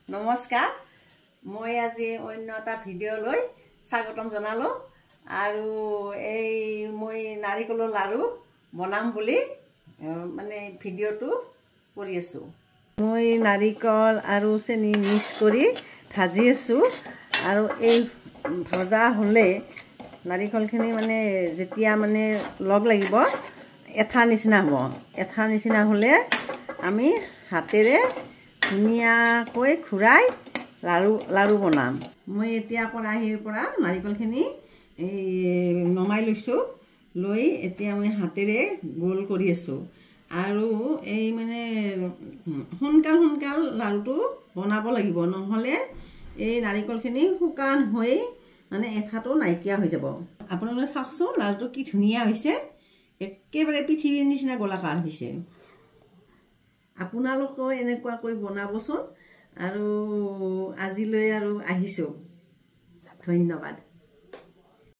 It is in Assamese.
নমস্কাৰ মই আজি অন্য এটা ভিডিঅ' লৈ স্বাগতম জনালো আৰু এই মই নাৰিকলৰ লাৰু বনাম বুলি মানে ভিডিঅ'টো কৰি আছো মই নাৰিকল আৰু চেনি মিক্স কৰি ভাজি আছো আৰু এই ভজা হলে নাৰিকলখিনি মানে যেতিয়া মানে লগ লাগিব এঠা নিচিনা হ'ব এঠা নিচিনা হলে আমি হাতেৰে ধুনীয়াকৈ ঘূৰাই লাৰু বনাম মই এতিয়া কড়াহীৰ পৰা নাৰিকলখিনি এই নমাই লৈছোঁ লৈ এতিয়া মই হাতেৰে গোল কৰি আছোঁ আৰু এই মানে সোনকাল লাৰুটো বনাব লাগিব নহ'লে এই নাৰিকলখিনি শুকান হৈ মানে এঠাটো নাইকিয়া হৈ যাব আপোনালোকে চাওকচোন লাৰুটো কি ধুনীয়া হৈছে একেবাৰে পৃথিৱীৰ নিচিনা গোলাকাৰ হৈছে আপোনালোকেও এনেকুৱাকৈ বনাবচোন আৰু আজিলৈ আৰু আহিছোঁ ধন্যবাদ।